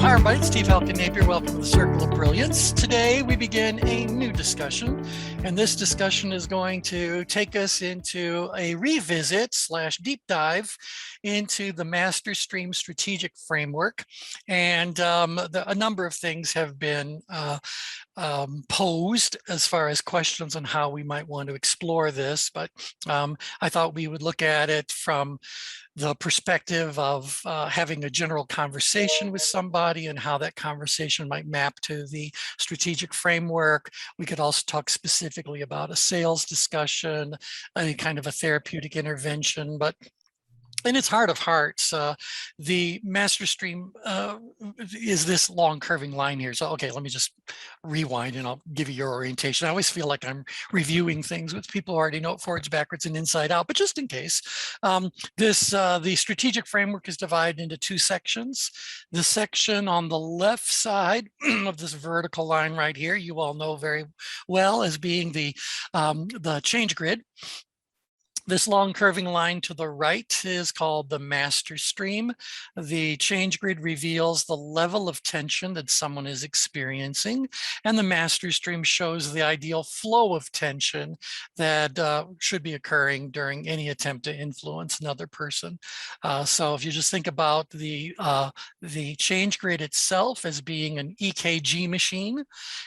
hi everybody, it's Steve Halkin Napier. Welcome to the Circle of Brilliance. Today we begin a new discussion, and this discussion is going to take us into a revisit / deep dive into the MasterStream strategic framework. And a number of things have been posed as far as questions on how we might want to explore this, but I thought we would look at it from the perspective of having a general conversation with somebody and how that conversation might map to the strategic framework. We could also talk specifically about a sales discussion, any kind of a therapeutic intervention, but in its heart of hearts, the MasterStream is this long curving line here. So, okay, let me just rewind and I'll give you your orientation. I always feel like I'm reviewing things with people who already know it forwards, backwards, and inside out, but just in case. The strategic framework is divided into two sections. The section on the left side of this vertical line right here, you all know very well as being the change grid. This long curving line to the right is called the master stream. The change grid reveals the level of tension that someone is experiencing, and the master stream shows the ideal flow of tension that should be occurring during any attempt to influence another person. So if you just think about the change grid itself as being an EKG machine,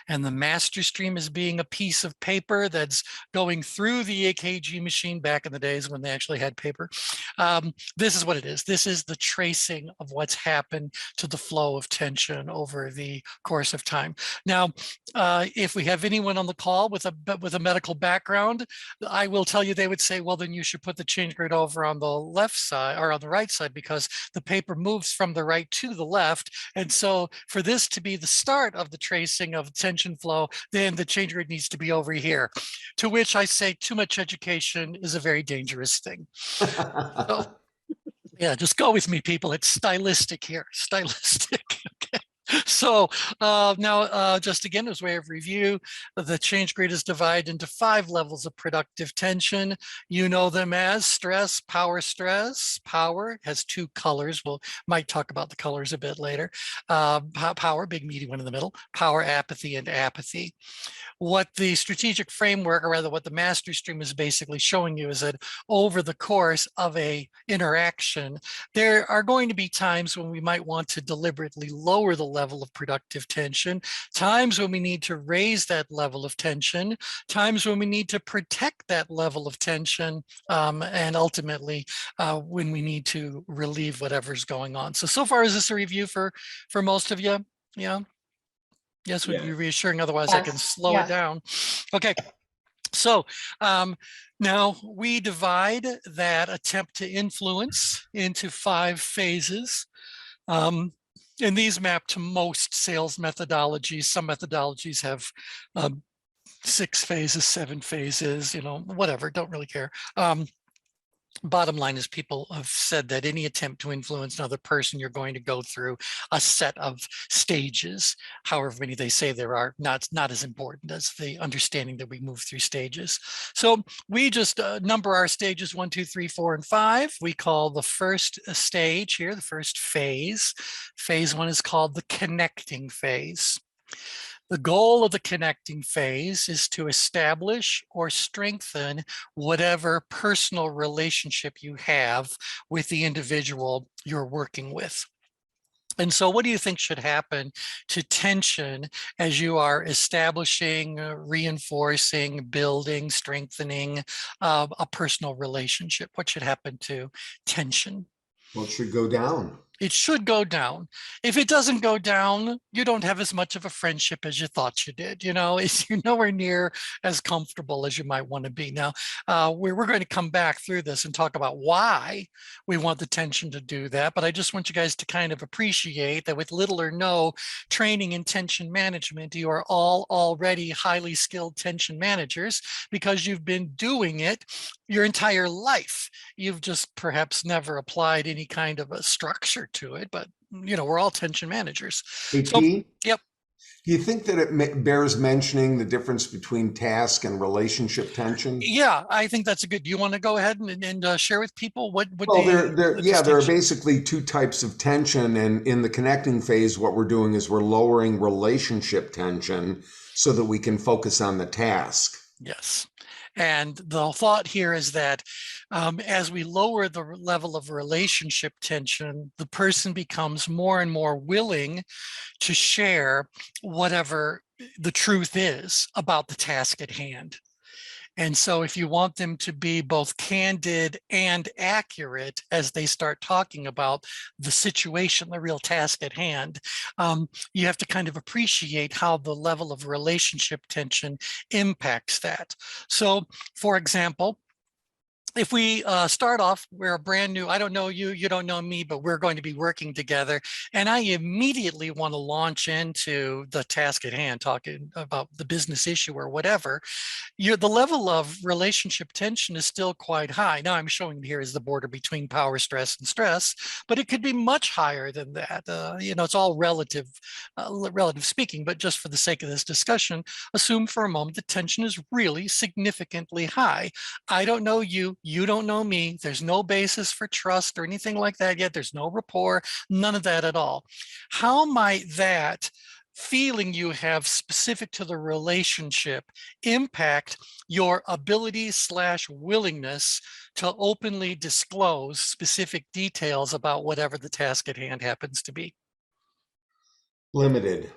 and the master stream as being a piece of paper that's going through the EKG machine back in the days when they actually had paper. This is what it is. This is the tracing of what's happened to the flow of tension over the course of time. Now, if we have anyone on the call with a medical background, I will tell you they would say, well, then you should put the change grid over on the left side or on the right side, because the paper moves from the right to the left. And so for this to be the start of the tracing of tension flow, then the change grid needs to be over here. To which I say too much education is a very dangerous thing. So, yeah, just go with me, people. It's stylistic here, stylistic. Okay. So now, just again, as way of review, the change grid is divided into 5 levels of productive tension. You know them as stress, power stress. Power has 2 colors. We'll might talk about the colors a bit later. Power, big meaty one in the middle. Power, apathy, and apathy. What the strategic framework, or rather what the master stream is basically showing you, is that over the course of a interaction, there are going to be times when we might want to deliberately lower the level of productive tension, times when we need to raise that level of tension, times when we need to protect that level of tension, and ultimately when we need to relieve whatever's going on. So far, is this a review for most of you? Yeah. Yes, would be reassuring. Otherwise, yes. I can slow it down. Okay. So now we divide that attempt to influence into 5 phases. And these map to most sales methodologies. Some methodologies have 6 phases, 7 phases, whatever, don't really care. Bottom line is, people have said that any attempt to influence another person, you're going to go through a set of stages. However many they say there are, not as important as the understanding that we move through stages. So we just number our stages 1, 2, 3, 4, and 5. We call the first stage here, the first phase. Phase 1 is called the connecting phase. The goal of the connecting phase is to establish or strengthen whatever personal relationship you have with the individual you're working with. And so what do you think should happen to tension as you are establishing, reinforcing, building, strengthening a personal relationship? What should happen to tension? Well, it should go down. It should go down. If it doesn't go down, you don't have as much of a friendship as you thought you did. You're nowhere near as comfortable as you might want to be. Now, we're going to come back through this and talk about why we want the tension to do that. But I just want you guys to kind of appreciate that with little or no training in tension management, you are all already highly skilled tension managers because you've been doing it your entire life. You've just perhaps never applied any kind of a structure to it, but we're all tension managers. AP? So, yep. Do you think that bears mentioning the difference between task and relationship tension? Yeah, I think that's a good. Do you want to go ahead and share with people what Well, the yeah, there are distinction? basically two types of tension, and in the connecting phase, what we're doing is we're lowering relationship tension so that we can focus on the task. Yes. And the thought here is that as we lower the level of relationship tension, the person becomes more and more willing to share whatever the truth is about the task at hand. And so if you want them to be both candid and accurate as they start talking about the situation, the real task at hand, you have to kind of appreciate how the level of relationship tension impacts that. So, for example, if we start off, we're a brand new, I don't know you, you don't know me, but we're going to be working together. And I immediately want to launch into the task at hand, talking about the business issue or whatever. The level of relationship tension is still quite high. Now I'm showing here is the border between power stress and stress, but it could be much higher than that. It's all relative speaking, but just for the sake of this discussion, assume for a moment the tension is really significantly high. I don't know you, you don't know me. There's no basis for trust or anything like that yet. There's no rapport, none of that at all. How might that feeling you have specific to the relationship impact your ability slash willingness to openly disclose specific details about whatever the task at hand happens to be? Limited.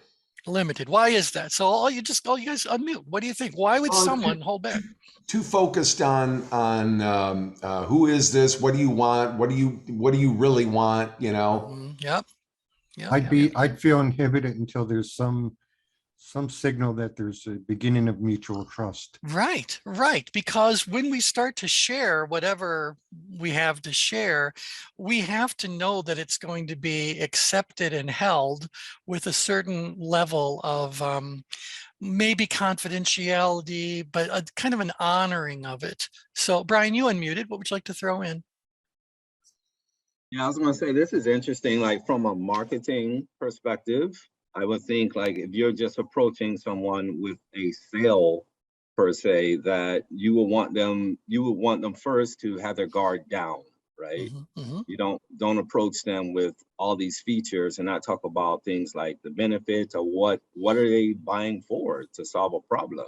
Limited. Why is that? So all you guys unmute. What do you think? Why would Too, someone hold back? too focused on who is this? What do you want? What do you really want? You know. Yep. Yep. Yep. Yep. I'd feel inhibited until there's some signal that there's a beginning of mutual trust. Right, right. Because when we start to share whatever we have to share, we have to know that it's going to be accepted and held with a certain level of maybe confidentiality, but a kind of an honoring of it. So, Brian, you unmuted. What would you like to throw in? Yeah, I was going to say this is interesting. Like from a marketing perspective, I would think like if you're just approaching someone with a sale per se, that you would want them first to have their guard down, right? You don't approach them with all these features and not talk about things like the benefits or what are they buying for to solve a problem.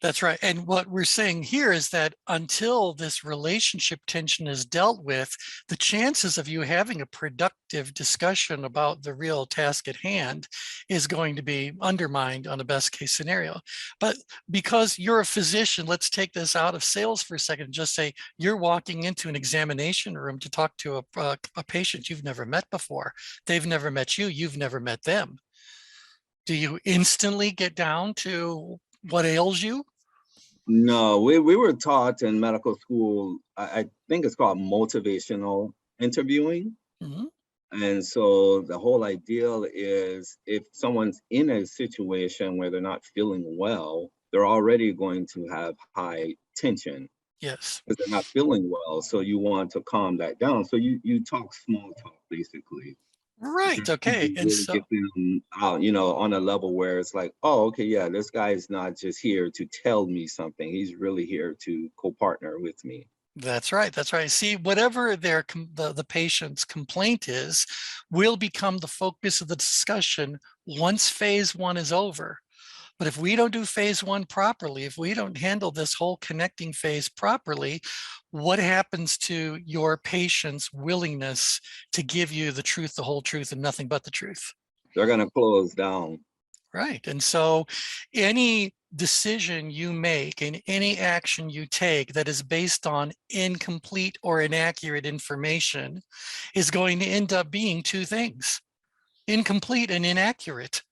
That's right. And what we're saying here is that until this relationship tension is dealt with, the chances of you having a productive discussion about the real task at hand is going to be undermined on a best case scenario. But because you're a physician, let's take this out of sales for a second and just say you're walking into an examination room to talk to a patient you've never met before. They've never met you. You've never met them. Do you instantly get down to what ails you? No, we were taught in medical school, I think it's called motivational interviewing. And so the whole ideal is if someone's in a situation where they're not feeling well, they're already going to have high tension. Yes. Because they're not feeling well. So you want to calm that down. So you talk small talk, basically. Right. Okay. And Really so get them out, on a level where it's like, oh, okay, yeah, this guy is not just here to tell me something. He's really here to co-partner with me. that's right. That's right. See, whatever the patient's complaint is, will become the focus of the discussion once phase one is over. But if we don't do phase one properly, if we don't handle this whole connecting phase properly, what happens to your patient's willingness to give you the truth, the whole truth, and nothing but the truth? They're going to close down. Right. And so any decision you make and any action you take that is based on incomplete or inaccurate information is going to end up being two things: incomplete and inaccurate.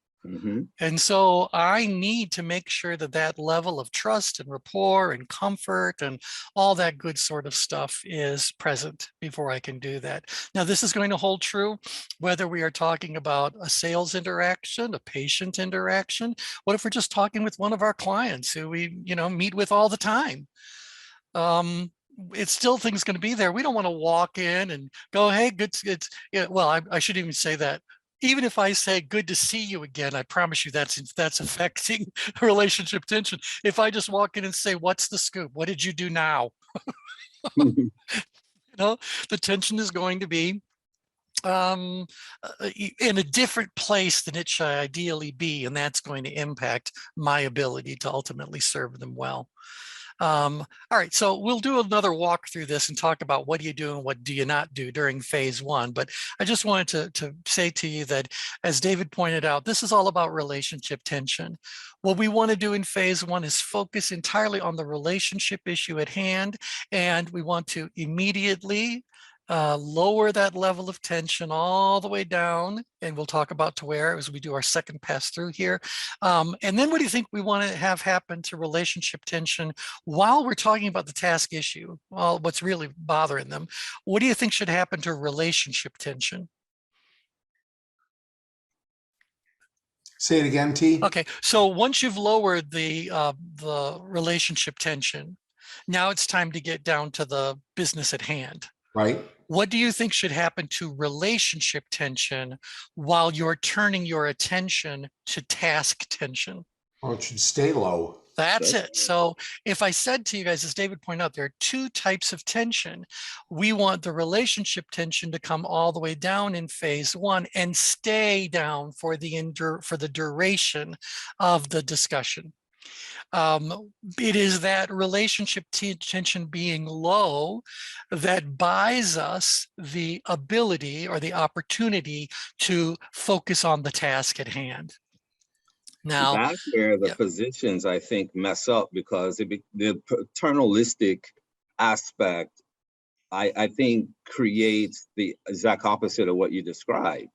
And so I need to make sure that that level of trust and rapport and comfort and all that good sort of stuff is present before I can do that. Now, this is going to hold true whether we are talking about a sales interaction, a patient interaction. What if we're just talking with one of our clients who we, meet with all the time? It's still things going to be there. We don't want to walk in and go, hey, good. Well, I shouldn't even say that. even if I say good to see you again, I promise you that's affecting relationship tension. If I just walk in and say, what's the scoop? What did you do now? You know, the tension is going to be in a different place than it should ideally be, and that's going to impact my ability to ultimately serve them well. All right, so we'll do another walk through this and talk about what do you do and what do you not do during phase one. But I just wanted to say to you that, as David pointed out, this is all about relationship tension. What we want to do in phase one is focus entirely on the relationship issue at hand, and we want to immediately lower that level of tension all the way down, and we'll talk about to where as we do our second pass through here. And then what do you think we want to have happen to relationship tension while we're talking about the task issue? Well, what's really bothering them? What do you think should happen to relationship tension? Say it again, T. Okay, so once you've lowered the relationship tension, now it's time to get down to the business at hand. Right. What do you think should happen to relationship tension while you're turning your attention to task tension? Well, it should stay low. That's it. So if I said to you guys, as David pointed out, there are two types of tension. We want the relationship tension to come all the way down in phase one and stay down for the duration of the discussion. It is that relationship tension being low that buys us the ability or the opportunity to focus on the task at hand. Now, that's where the physicians, I think, mess up, because the paternalistic aspect, I think, creates the exact opposite of what you described.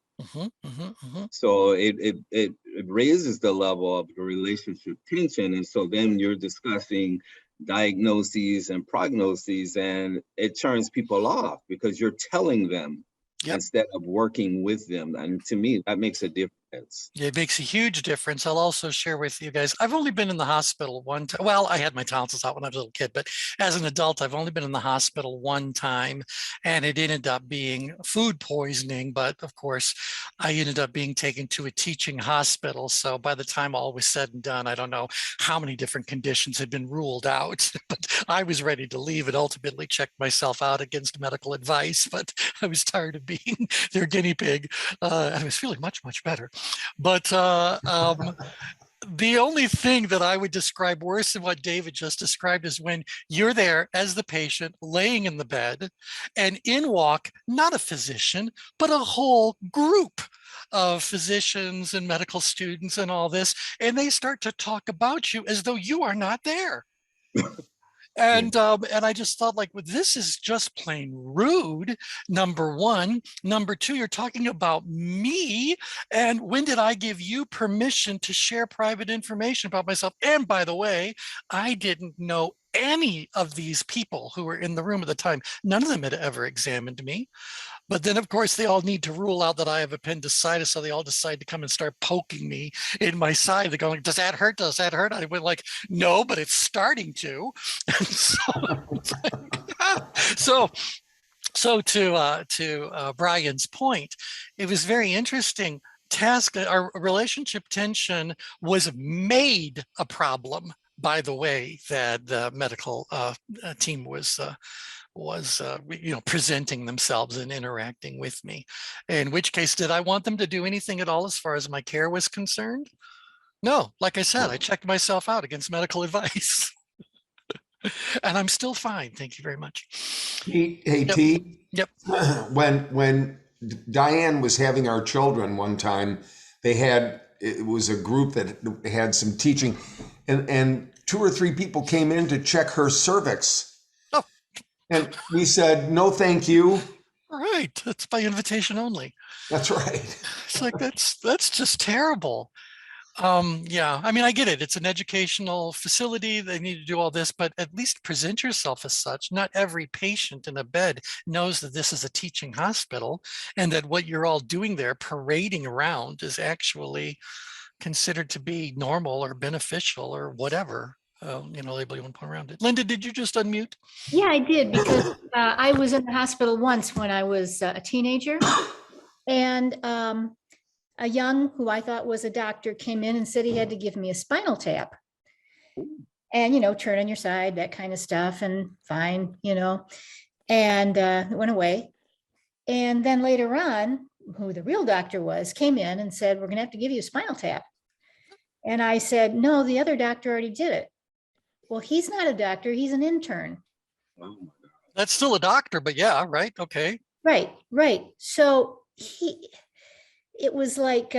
So it raises the level of the relationship tension, and so then you're discussing diagnoses and prognoses, and it turns people off because you're telling them instead of working with them. And to me, that makes a difference. It makes a huge difference. I'll also share with you guys, I've only been in the hospital one time. Well, I had my tonsils out when I was a little kid, but as an adult, I've only been in the hospital one time, and it ended up being food poisoning. But of course, I ended up being taken to a teaching hospital. So by the time all was said and done, I don't know how many different conditions had been ruled out, but I was ready to leave and ultimately checked myself out against medical advice. But I was tired of being their guinea pig. I was feeling much, much better. But the only thing that I would describe worse than what David just described is when you're there as the patient laying in the bed, and in walk not a physician, but a whole group of physicians and medical students and all this, and they start to talk about you as though you are not there. And I just thought, like, well, this is just plain rude, number one. Number two, you're talking about me. And when did I give you permission to share private information about myself? And by the way, I didn't know any of these people who were in the room at the time. None of them had ever examined me. But then, of course, they all need to rule out that I have appendicitis, so they all decide to come and start poking me in my side. They're going, does that hurt? Does that hurt? I went like, no, but it's starting to. So to Brian's point, it was very interesting. Our relationship tension was made a problem by the way that the medical team was presenting themselves and interacting with me. In which case, did I want them to do anything at all as far as my care was concerned? No, like I said, I checked myself out against medical advice. And I'm still fine. Thank you very much. Hey, T. Yep. When Diane was having our children one time, it was a group that had some teaching, and 2 or 3 people came in to check her cervix. Oh. And we said, no, thank you. All right. That's by invitation only. That's right. It's like, that's just terrible. Yeah, I mean, I get it. It's an educational facility. They need to do all this, but at least present yourself as such. Not every patient in a bed knows that this is a teaching hospital and that what you're all doing there, parading around, is actually considered to be normal or beneficial or whatever. Label you want to put around it. Linda, did you just unmute? Yeah, I did, because I was in the hospital once when I was a teenager. And a young, who I thought was a doctor, came in and said he had to give me a spinal tap. And, turn on your side, that kind of stuff, and fine, and it went away. And then later on, who the real doctor was, came in and said, we're going to have to give you a spinal tap. And I said, no, the other doctor already did it. Well, he's not a doctor, he's an intern. Oh my God. That's still a doctor, but yeah, right. Okay. Right. So it was like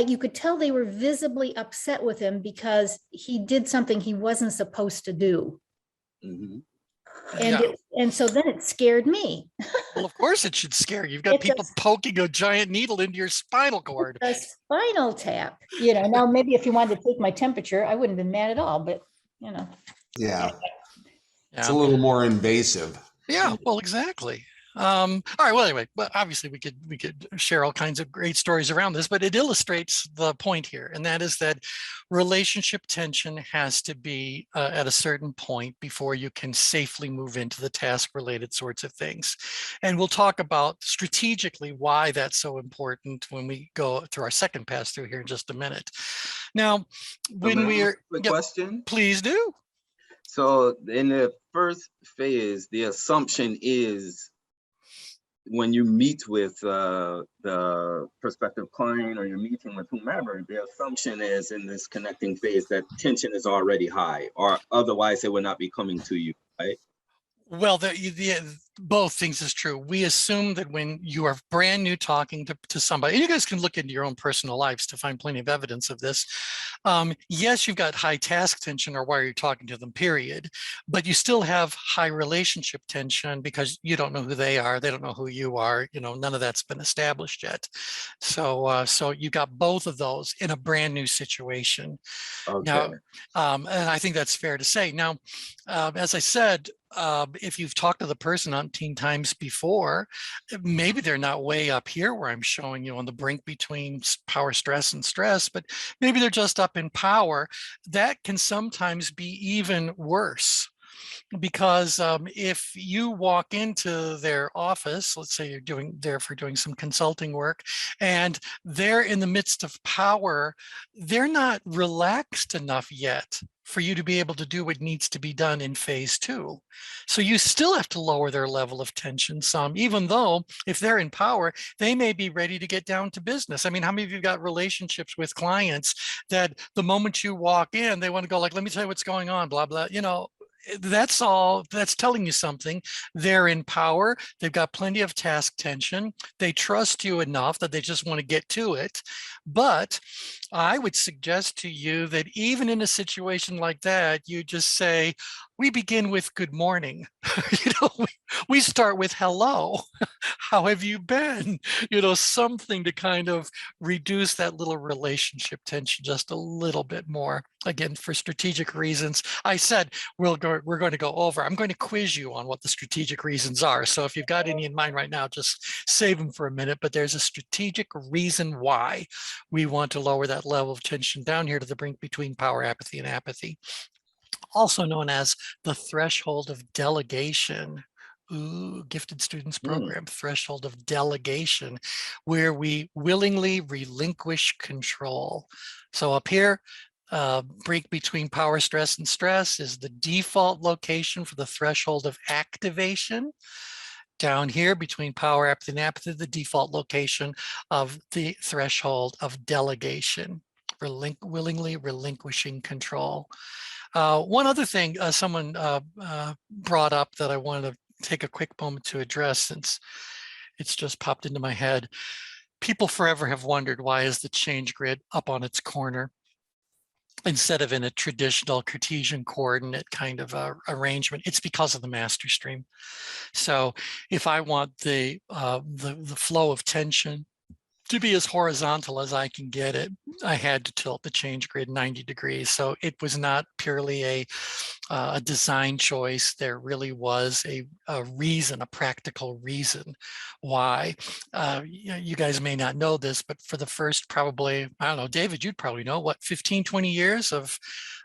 you could tell they were visibly upset with him because he did something he wasn't supposed to do. Mhm. Yeah. And so then it scared me. Well, of course it should scare you. You've got It's people a- poking a giant needle into your spinal cord. A spinal tap, now maybe if you wanted to take my temperature, I wouldn't have been mad at all, but Yeah, Yeah. it's a little more invasive. Yeah, well, exactly. All right. Well, anyway, but obviously we could share all kinds of great stories around this, but it illustrates the point here, and that is that relationship tension has to be at a certain point before you can safely move into the task-related sorts of things. And we'll talk about strategically why that's so important when we go through our second pass through here in just a minute. Now, when we're Quick question. please do. So in the first phase, the assumption is when you meet with the prospective client or you're meeting with whomever, the assumption is in this connecting phase that tension is already high, or otherwise they would not be coming to you, right? Well, both things is true. We assume that when you are brand new talking to somebody, and you guys can look into your own personal lives to find plenty of evidence of this. Yes, you've got high task tension, or why are you talking to them, period. But you still have high relationship tension because you don't know who they are. They don't know who you are. None of that's been established yet. So you got both of those in a brand new situation. Okay. Now, and I think that's fair to say. Now, as I said, if you've talked to the person umpteen times before, maybe they're not way up here where I'm showing you on the brink between power, stress, and stress, but maybe they're just up in power. That can sometimes be even worse. Because if you walk into their office, let's say you're doing some consulting work, and they're in the midst of power, they're not relaxed enough yet for you to be able to do what needs to be done in phase 2. So you still have to lower their level of tension some, even though if they're in power, they may be ready to get down to business. I mean, how many of you got relationships with clients that the moment you walk in, they want to go like, let me tell you what's going on, blah, blah, that's telling you something. They're in power. They've got plenty of task tension. They trust you enough that they just want to get to it. But I would suggest to you that even in a situation like that, you just say, we begin with good morning. We start with hello. How have you been? Something to kind of reduce that little relationship tension just a little bit more. Again, for strategic reasons, I said we're going to go over. I'm going to quiz you on what the strategic reasons are. So if you've got any in mind right now, just save them for a minute. But there's a strategic reason why we want to lower that level of tension down here to the brink between power, apathy, and apathy, also known as the threshold of delegation. Ooh, gifted students program, threshold of delegation, where we willingly relinquish control. So up here, brink between power, stress, and stress is the default location for the threshold of activation. Down here between power, apathy, and apathy, the default location of the threshold of delegation, willingly relinquishing control. One other thing someone brought up that I wanted to take a quick moment to address, since it's just popped into my head. People forever have wondered, why is the change grid up on its corner instead of in a traditional Cartesian coordinate kind of arrangement? It's because of the MasterStream. So if I want the flow of tension to be as horizontal as I can get it, I had to tilt the change grid 90 degrees. So it was not purely a design choice. There really was a reason, a practical reason why. You guys may not know this, but for the first probably, I don't know, David, you'd probably know, what, 15, 20 years of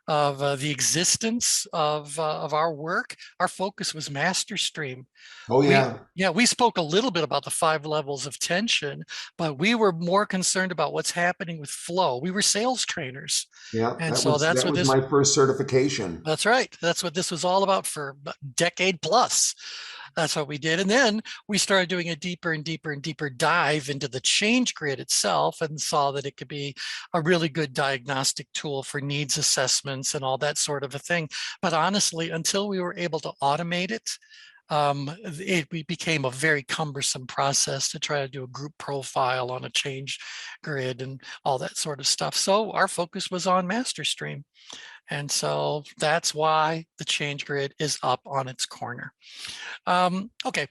the existence of our work, our focus was MasterStream. Oh, yeah. Yeah, we spoke a little bit about the 5 levels of tension, but we were more concerned about what's happening with flow. We were sales trainers. Yeah. And so that's That what was this, my first certification. that's right. That's what this was all about for a decade plus. That's what we did. And then we started doing a deeper and deeper and deeper dive into the change grid itself and saw that it could be a really good diagnostic tool for needs assessments and all that sort of a thing. But honestly, until we were able to automate it, it became a very cumbersome process to try to do a group profile on a change grid and all that sort of stuff. So our focus was on MasterStream. And so that's why the change grid is up on its corner. Okay,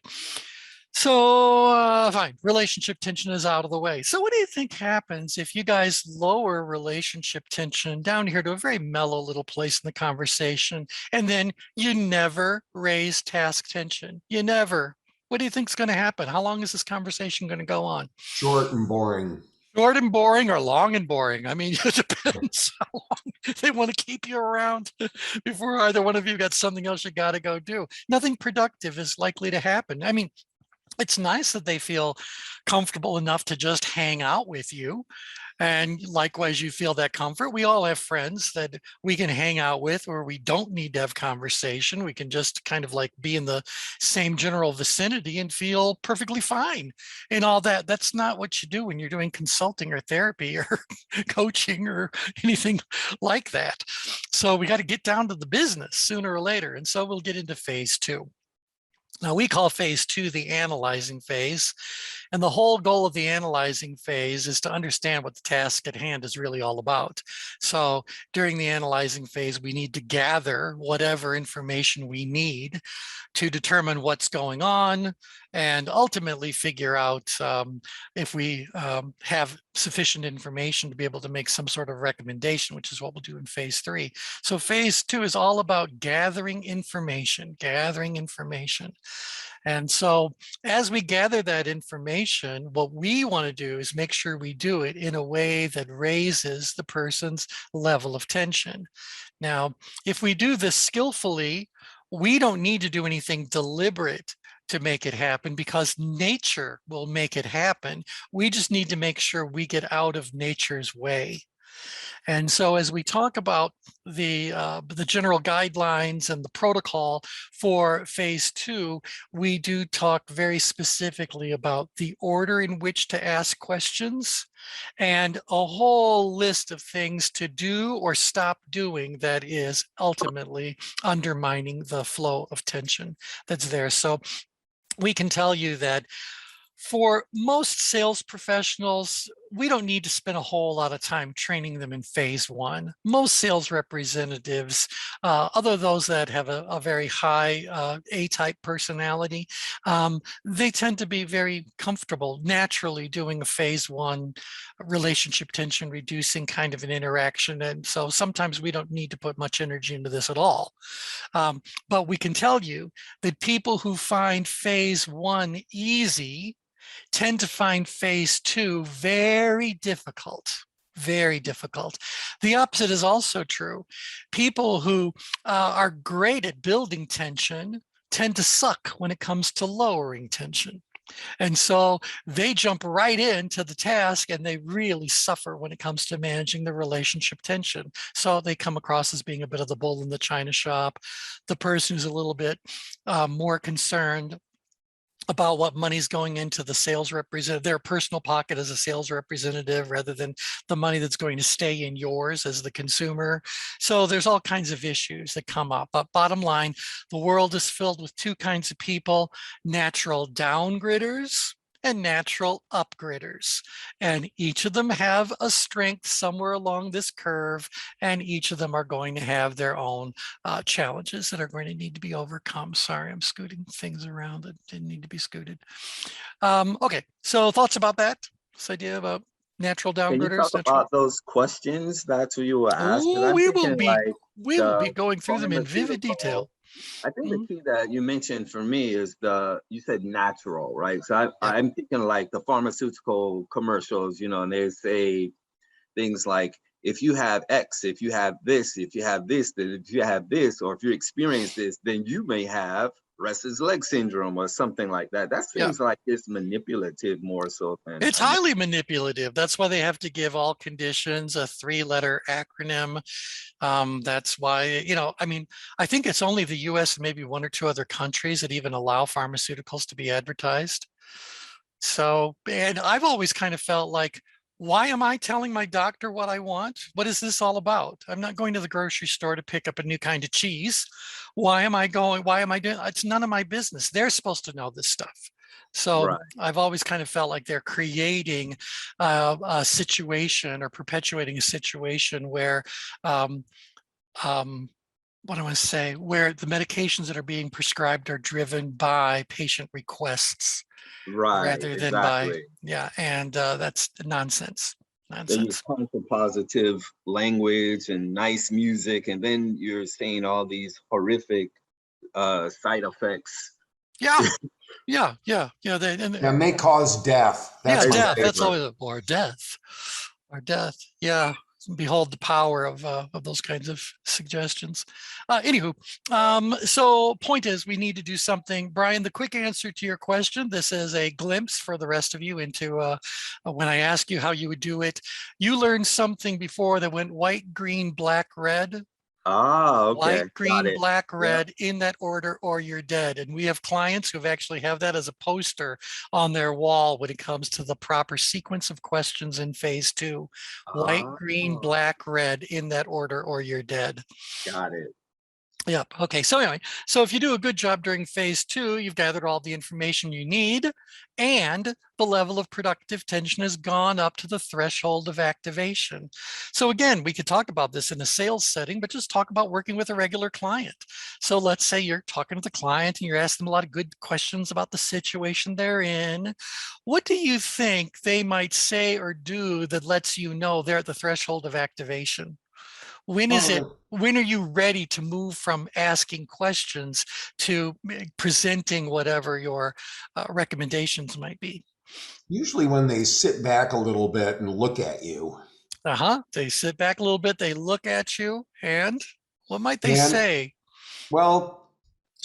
so fine, relationship tension is out of the way. So what do you think happens if you guys lower relationship tension down here to a very mellow little place in the conversation, and then you never raise task tension? You never. What do you think is going to happen? How long is this conversation going to go on? Short and boring. Short and boring or long and boring? I mean, it depends how long they want to keep you around before either one of you got something else you got to go do. Nothing productive is likely to happen. I mean, it's nice that they feel comfortable enough to just hang out with you. And likewise, you feel that comfort. We all have friends that we can hang out with where we don't need to have conversation. We can just kind of like be in the same general vicinity and feel perfectly fine and all that. That's not what you do when you're doing consulting or therapy or coaching or anything like that. So we got to get down to the business sooner or later. And so we'll get into phase 2. Now we call phase 2 the analyzing phase. And the whole goal of the analyzing phase is to understand what the task at hand is really all about. So during the analyzing phase, we need to gather whatever information we need to determine what's going on and ultimately figure out if we have sufficient information to be able to make some sort of recommendation, which is what we'll do in phase 3. So phase 2 is all about gathering information. And so as we gather that information, what we want to do is make sure we do it in a way that raises the person's level of tension. Now, if we do this skillfully, we don't need to do anything deliberate to make it happen because nature will make it happen. We just need to make sure we get out of nature's way. And so as we talk about the general guidelines and the protocol for phase 2, we do talk very specifically about the order in which to ask questions and a whole list of things to do or stop doing that is ultimately undermining the flow of tension that's there. So we can tell you that for most sales professionals, we don't need to spend a whole lot of time training them in phase 1. Most sales representatives, other those that have a very high A-type personality, they tend to be very comfortable naturally doing a phase 1 relationship tension reducing kind of an interaction. And so sometimes we don't need to put much energy into this at all. But we can tell you that people who find phase 1 easy tend to find phase 2 very difficult, very difficult. The opposite is also true. People who are great at building tension tend to suck when it comes to lowering tension. And so they jump right into the task and they really suffer when it comes to managing the relationship tension. So they come across as being a bit of the bull in the china shop, the person who's a little bit more concerned about what money's going into the sales representative, their personal pocket as a sales representative, rather than the money that's going to stay in yours as the consumer. So there's all kinds of issues that come up. But bottom line, the world is filled with 2 kinds of people: natural downgraders and natural upgraders. And each of them have a strength somewhere along this curve, and each of them are going to have their own challenges that are going to need to be overcome. Sorry, I'm scooting things around that didn't need to be scooted. Okay, so thoughts about that? This idea about natural Can you downgraders? talk about those questions that you were asked? 'Cause Oh, I'm we thinking like will be the going through them in vivid pharmaceutical. detail. I think the Mhm. key that you mentioned for me is you said natural, right? So Yeah. I'm thinking like the pharmaceutical commercials, and they say things like if you have X, if you have this, if you have this, then if you have this, or if you experience this, then you may have restless leg syndrome or something like that. That Yeah. seems like it's manipulative more so than. It's highly manipulative. That's why they have to give all conditions a 3-letter acronym. That's why, I mean, I think it's only the US and maybe 1 or 2 other countries that even allow pharmaceuticals to be advertised. So, and I've always kind of felt like, why am I telling my doctor what I want? What is this all about? I'm not going to the grocery store to pick up a new kind of cheese. Why am I going? Why am I doing? It's none of my business. They're supposed to know this stuff. So Right. I've always kind of felt like they're creating a situation or perpetuating a situation where, what do I want to say, where the medications that are being prescribed are driven by patient requests. Right, Rather than by, exactly. yeah, and that's nonsense. They use positive language and nice music, and then you're seeing all these horrific side effects. Yeah, yeah, yeah, yeah. That may cause death. That's Yeah, my death. That's favorite. always, or death, or death. Yeah. Behold the power of those kinds of suggestions. Anywho, so point is, we need to do something. Brian, the quick answer to your question, this is a glimpse for the rest of you into when I ask you how you would do it. You learned something before that went white, green, black, red. Ah, okay. White, green, black, red, in that order, or you're dead. And we have clients who actually have that as a poster on their wall when it comes to the proper sequence of questions in phase 2. White, green, black, red, in that order, or you're dead. Got it. Yep. Okay. So anyway, so if you do a good job during phase 2, you've gathered all the information you need, and the level of productive tension has gone up to the threshold of activation. So again, we could talk about this in a sales setting, but just talk about working with a regular client. So let's say you're talking to the client and you're asking them a lot of good questions about the situation they're in. What do you think they might say or do that lets you know they're at the threshold of activation? When is it, when are you ready to move from asking questions to presenting whatever your recommendations might be? Usually when they sit back a little bit and look at you. They sit back a little bit, they look at you, and what might they And, say? well,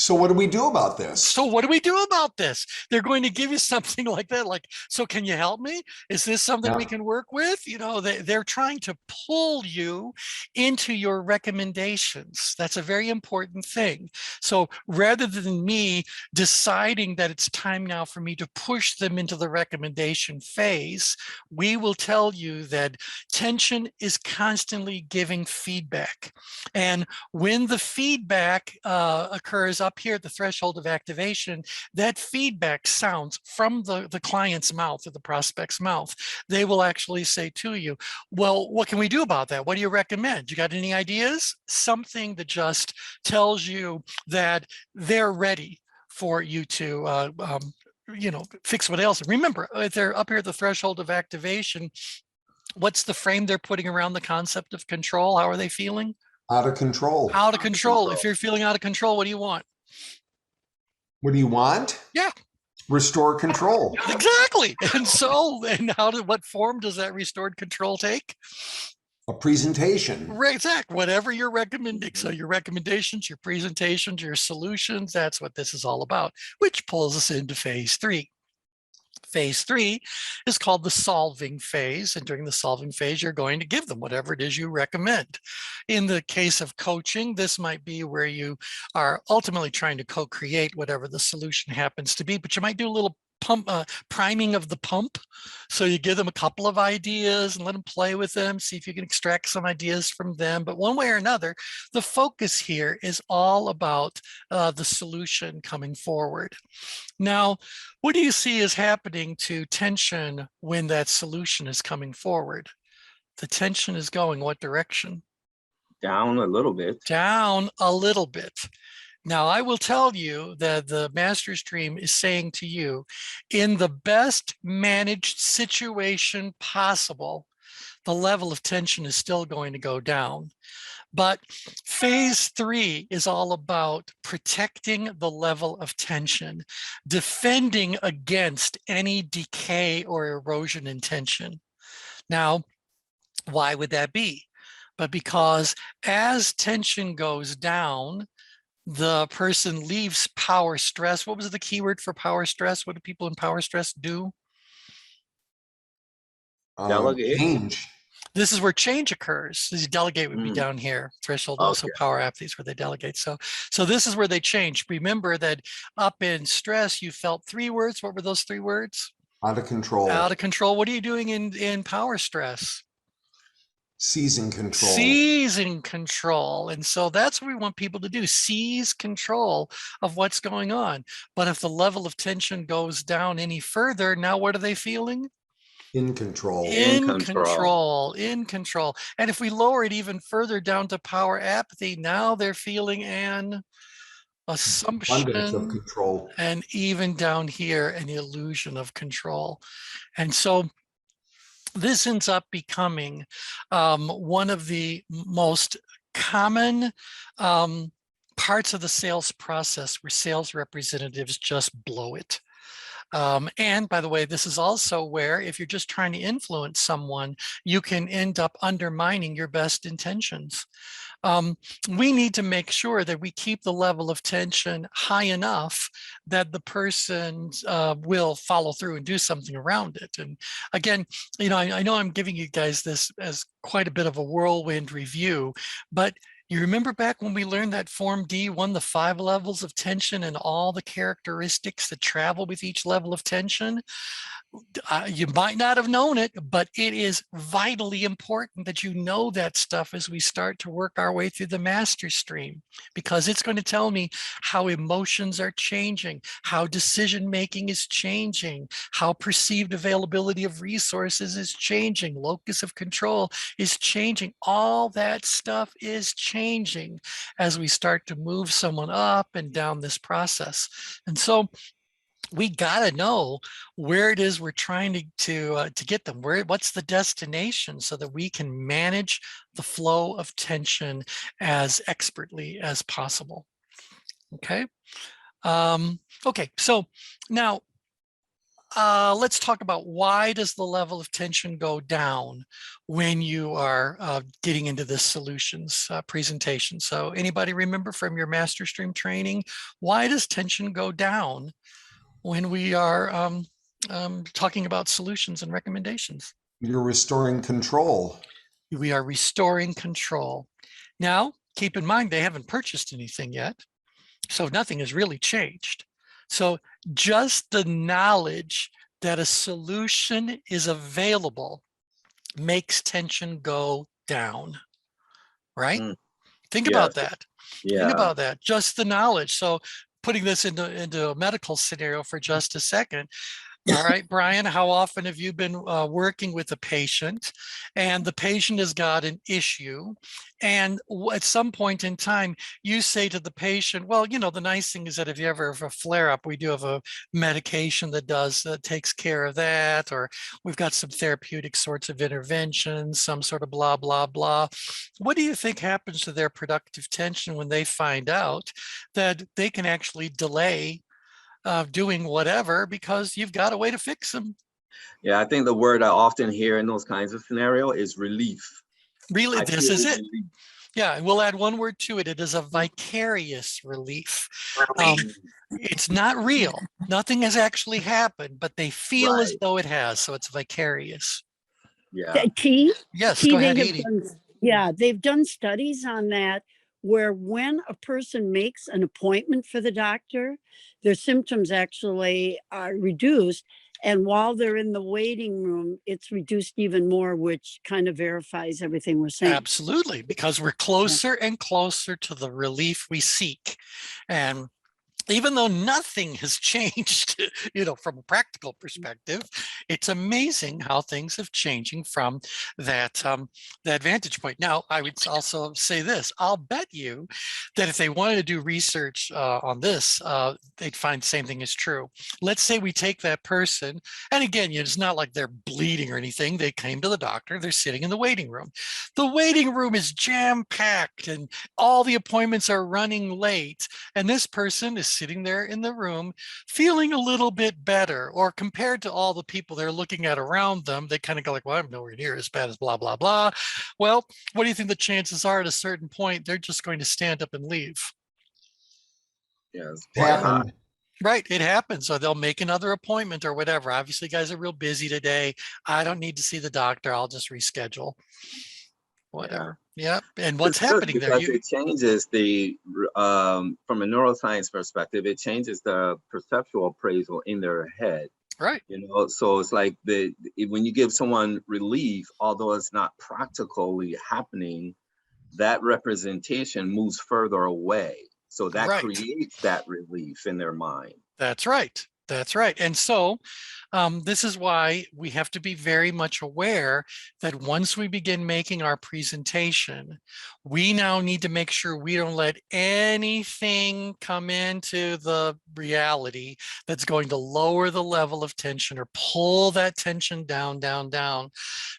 so what do we do about this? So what do we do about this? They're going to give you something like that, like, so can you help me? Is this something we can work with? They're trying to pull you into your recommendations. That's a very important thing. So rather than me deciding that it's time now for me to push them into the recommendation phase, we will tell you that tension is constantly giving feedback. And when the feedback occurs up here at the threshold of activation, that feedback sounds from the client's mouth or the prospect's mouth. They will actually say to you, well, what can we do about that? What do you recommend? You got any ideas? Something that just tells you that they're ready for you to fix what else. Remember, if they're up here at the threshold of activation, what's the frame they're putting around the concept of control? How are they feeling? Out of control. Out of control. If you're feeling out of control, what do you want? What do you want? Yeah. Restore control. Exactly. And so, and what form does that restored control take? A presentation. Right, exactly. Whatever you're recommending. So your recommendations, your presentations, your solutions, that's what this is all about, which pulls us into phase 3. Phase 3 is called the solving phase. And during the solving phase, you're going to give them whatever it is you recommend. In the case of coaching, this might be where you are ultimately trying to co-create whatever the solution happens to be, but you might do a little priming of the pump. So you give them a couple of ideas and let them play with them, see if you can extract some ideas from them. But one way or another, the focus here is all about the solution coming forward. Now, what do you see is happening to tension when that solution is coming forward? The tension is going what direction? Down a little bit. Down a little bit. Now, I will tell you that the MasterStream is saying to you, in the best managed situation possible, the level of tension is still going to go down. But phase 3 is all about protecting the level of tension, defending against any decay or erosion in tension. Now, why would that be? but because as tension goes down, the person leaves power stress. What was the key word for power stress? What do people in power stress do? Delegate. Change. This is where change occurs. This delegate would be Mm. down here. Threshold, Okay. also power apathy is where they delegate. So this is where they change. Remember that up in stress, you felt 3 words. What were those 3 words? Out of control. Out of control. What are you doing in power stress? Seizing control. Seizing control. And so that's what we want people to do, seize control of what's going on. But if the level of tension goes down any further, now what are they feeling? In control. In In control. control, in control. And if we lower it even further down to power apathy, now they're feeling an Abundance of assumption, control. and even down here, an illusion of control. And so this ends up becoming one of the most common parts of the sales process where sales representatives just blow it. And by the way, this is also where if you're just trying to influence someone, you can end up undermining your best intentions. We need to make sure that we keep the level of tension high enough that the person will follow through and do something around it. And again, I know I'm giving you guys this as quite a bit of a whirlwind review, but you remember back when we learned that Form D, the 5 levels of tension and all the characteristics that travel with each level of tension? You might not have known it, but it is vitally important that you know that stuff as we start to work our way through the MasterStream, because it's going to tell me how emotions are changing, how decision-making is changing, how perceived availability of resources is changing, locus of control is changing. All that stuff is changing as we start to move someone up and down this process. And so we got to know where it is we're trying to get them. What's the destination, so that we can manage the flow of tension as expertly as possible. Okay. Okay. So now let's talk about, why does the level of tension go down when you are getting into this solutions presentation? So anybody remember from your MasterStream training, why does tension go down when we are talking about solutions and recommendations? You're restoring control. We are restoring control. Now, keep in mind, they haven't purchased anything yet, so nothing has really changed. So just the knowledge that a solution is available makes tension go down, right? Think about that. Yeah. Think about that, just the knowledge. So putting this into a medical scenario for just a second. All right, Brian, how often have you been working with a patient and the patient has got an issue, and at some point in time you say to the patient, well, the nice thing is that if you ever have a flare up, we do have a medication that takes care of that, or we've got some therapeutic sorts of interventions, some sort of blah, blah, blah. What do you think happens to their productive tension when they find out that they can actually delay doing whatever because you've got a way to fix them? Yeah, I think the word I often hear in those kinds of scenarios is relief. Really, this is it. Relief. Yeah, and we'll add one word to it. It is a vicarious relief. It's not real. Nothing has actually happened, but they feel as though it has. So it's vicarious. Yeah. Yes, go ahead, Edie. They've done studies on that, where when a person makes an appointment for the doctor, their symptoms actually are reduced. And while they're in the waiting room, it's reduced even more, which kind of verifies everything we're saying. Absolutely, because we're closer and closer to the relief we seek. And even though nothing has changed, from a practical perspective, it's amazing how things have changing from that vantage point. Now, I would also say this: I'll bet you that if they wanted to do research on this, they'd find the same thing is true. Let's say we take that person, and again, it's not like they're bleeding or anything. They came to the doctor. They're sitting in the waiting room. The waiting room is jam-packed, and all the appointments are running late. And this person is sitting there in the room feeling a little bit better, or compared to all the people they're looking at around them, they kind of go like, well, I'm nowhere near as bad as blah, blah, blah. Well, what do you think the chances are at a certain point, they're just going to stand up and leave? Yes, quite high. Happened. Right, it happens. So they'll make another appointment or whatever. Obviously, guys are real busy today. I don't need to see the doctor. I'll just reschedule. Whatever. Yep. And what's It's good happening there? because it changes the from a neuroscience perspective, it changes the perceptual appraisal in their head. Right. You know, so it's like when you give someone relief, although it's not practically happening, that representation moves further away. So that Right. creates that relief in their mind. That's right. That's right. And so this is why we have to be very much aware that once we begin making our presentation, we now need to make sure we don't let anything come into the reality that's going to lower the level of tension or pull that tension down, down, down.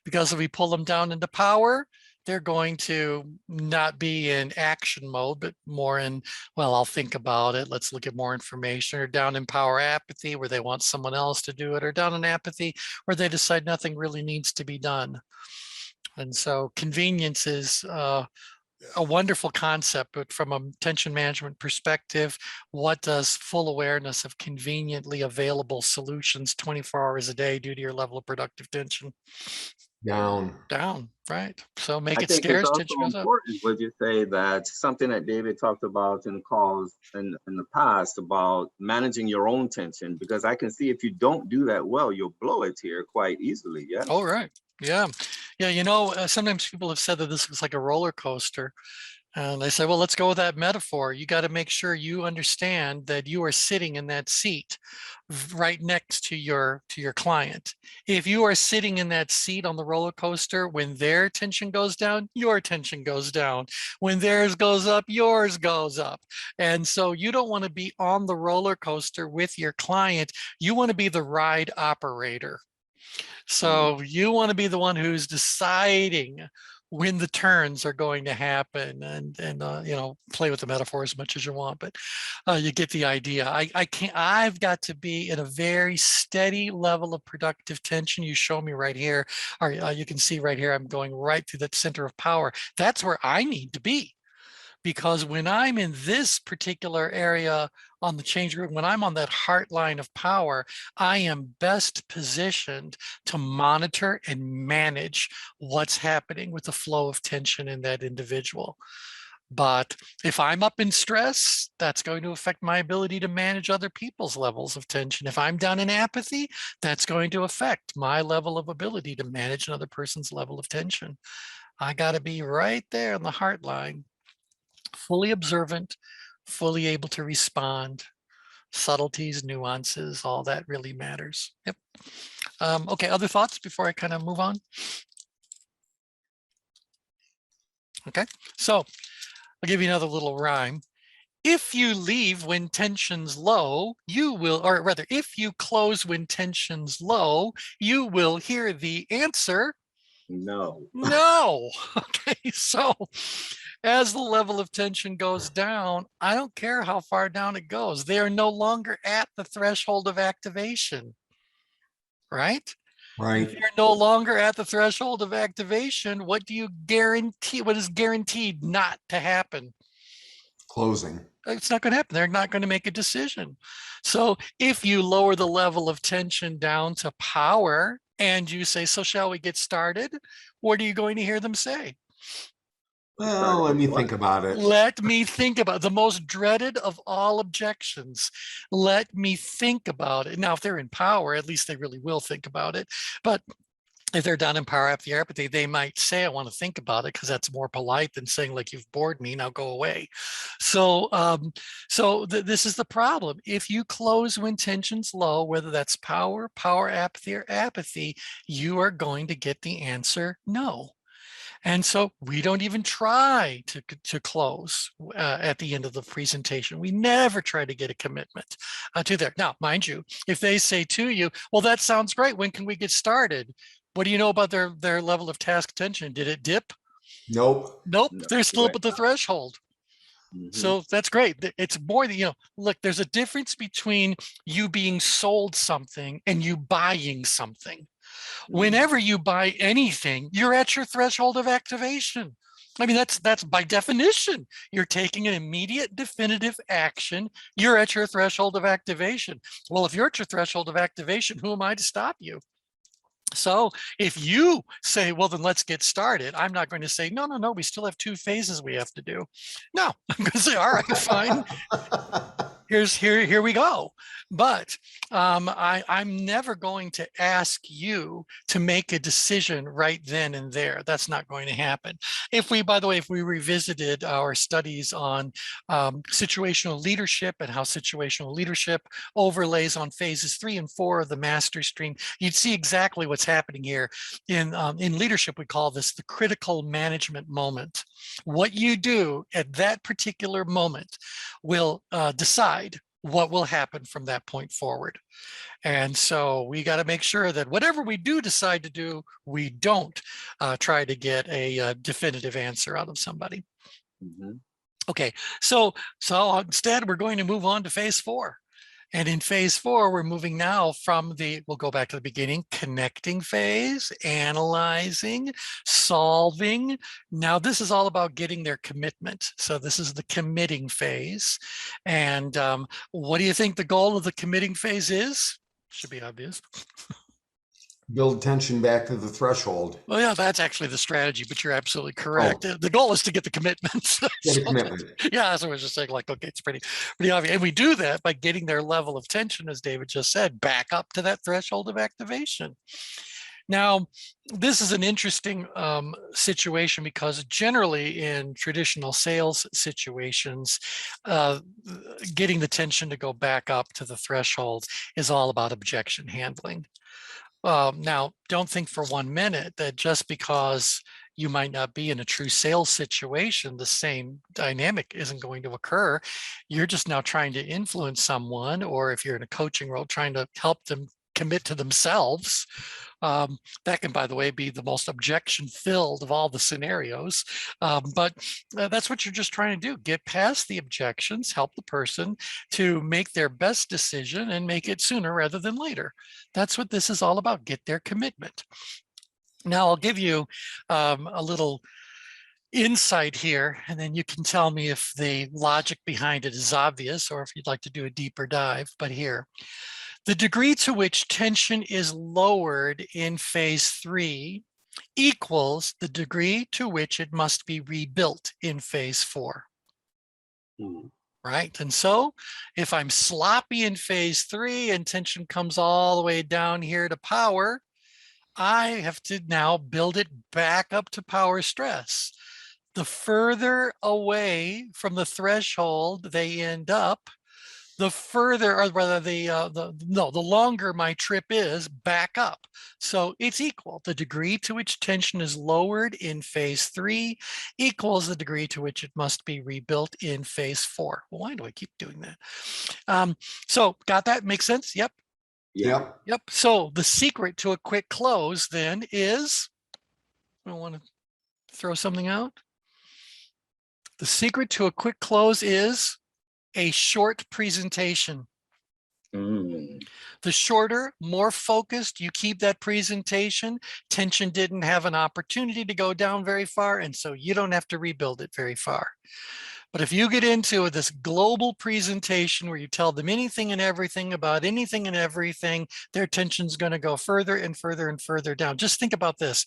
Because if we pull them down into power, they're going to not be in action mode, but more in, well, I'll think about it. Let's look at more information, or down in power apathy where they want someone else to do it, or down in apathy where they decide nothing really needs to be done. And so convenience is a wonderful concept, but from a tension management perspective, what does full awareness of conveniently available solutions 24 hours a day do to your level of productive tension? Down. Down, right? So make I it think scarce, it's tension also goes up. important, would you say, that something that David talked about in calls in the past about managing your own tension, because I can see if you don't do that well, you'll blow it here quite easily. Yeah. Oh, right. Yeah. Yeah. You know, sometimes people have said that this looks like a roller coaster. And they say, well, let's go with that metaphor. You got to make sure you understand that you are sitting in that seat right next to your client. If you are sitting in that seat on the roller coaster, when their tension goes down, your tension goes down. When theirs goes up, yours goes up. And so you don't want to be on the roller coaster with your client. You want to be the ride operator. So you want to be the one who's deciding when the turns are going to happen, and you know, play with the metaphor as much as you want, but you get the idea. I've got to be in a very steady level of productive tension. You show me right here, or you can see right here, I'm going right through that center of power. That's where I need to be. Because when I'm in this particular area on the change group, when I'm on that heart line of power, I am best positioned to monitor and manage what's happening with the flow of tension in that individual. But if I'm up in stress, that's going to affect my ability to manage other people's levels of tension. If I'm down in apathy, that's going to affect my level of ability to manage another person's level of tension. I got to be right there on the heart line, fully observant, fully able to respond. Subtleties, nuances, all that really matters. Yep. Okay, other thoughts before I kind of move on? Okay, so I'll give you another little rhyme. If you leave when tension's low, you will, or rather, if you close when tension's low, you will hear the answer. No. No. Okay, so as the level of tension goes down, I don't care how far down it goes. They are no longer at the threshold of activation, right? Right. They're no longer at the threshold of activation. What do you guarantee? What is guaranteed not to happen? Closing. It's not going to happen. They're not going to make a decision. So if you lower the level of tension down to power and you say, so shall we get started? What are you going to hear them say? Well, let me think about it. Let me think about it. The most dreaded of all objections. Let me think about it. Now, if they're in power, at least they really will think about it. But if they're down in power apathy, they might say, I want to think about it, because that's more polite than saying, like, you've bored me, now go away. So this is the problem. If you close when tension's low, whether that's power apathy, or apathy, you are going to get the answer no. And so we don't even try to close at the end of the presentation. We never try to get a commitment to there. Now, mind you, if they say to you, well, that sounds great, when can we get started? What do you know about their level of task tension? Did it dip? Nope. Nope, No. they're still up Right. at the threshold. Mhm. So that's great. It's more than, look, there's a difference between you being sold something and you buying something. Whenever you buy anything, you're at your threshold of activation. I mean, that's by definition, you're taking an immediate definitive action. You're at your threshold of activation. Well, if you're at your threshold of activation, who am I to stop you? So if you say, well, then let's get started, I'm not going to say, no, no, no, we still have 2 phases we have to do. No, I'm going to say, all right, fine. Here we go. But I'm never going to ask you to make a decision right then and there. That's not going to happen. If we, by the way, if we revisited our studies on situational leadership and how situational leadership overlays on phases 3 and 4 of the MasterStream, you'd see exactly what's happening here. In leadership, we call this the critical management moment. What you do at that particular moment will decide what will happen from that point forward. And so we got to make sure that whatever we do decide to do, we don't try to get a definitive answer out of somebody. Mhm. Okay, so instead we're going to move on to phase 4. And in phase 4, we're moving now from we'll go back to the beginning, connecting phase, analyzing, solving. Now this is all about getting their commitment. So this is the committing phase. And what do you think the goal of the committing phase is? Should be obvious. Build tension back to the threshold. Well, yeah, that's actually the strategy, but you're absolutely correct. The goal is to get the commitments. Get a commitment. Yeah, so I was just saying, like, okay, it's pretty obvious. And we do that by getting their level of tension, as David just said, back up to that threshold of activation. Now, this is an interesting situation because generally in traditional sales situations, getting the tension to go back up to the threshold is all about objection handling. Now, don't think for 1 minute that just because you might not be in a true sales situation, the same dynamic isn't going to occur. You're just now trying to influence someone, or if you're in a coaching role, trying to help them commit to themselves. That can, by the way, be the most objection-filled of all the scenarios. But that's what you're just trying to do. Get past the objections, help the person to make their best decision and make it sooner rather than later. That's what this is all about, get their commitment. Now, I'll give you a little insight here, and then you can tell me if the logic behind it is obvious or if you'd like to do a deeper dive. But here, the degree to which tension is lowered in phase 3 equals the degree to which it must be rebuilt in phase 4. Mhm. Right? And so if I'm sloppy in phase 3 and tension comes all the way down here to power, I have to now build it back up to power stress. The further away from the threshold they end up, the further, or rather the longer my trip is back up. So it's equal. The degree to which tension is lowered in phase 3 equals the degree to which it must be rebuilt in phase 4. Well, why do I keep doing that? So got that? Make sense? Yep. Yeah. Yep. Yep. So the secret to a quick close then is, I want to throw something out. The secret to a quick close is a short presentation. Mm. The shorter, more focused you keep that presentation, tension didn't have an opportunity to go down very far, and so you don't have to rebuild it very far. But if you get into this global presentation where you tell them anything and everything about anything and everything, their tension's going to go further and further and further down. Just think about this.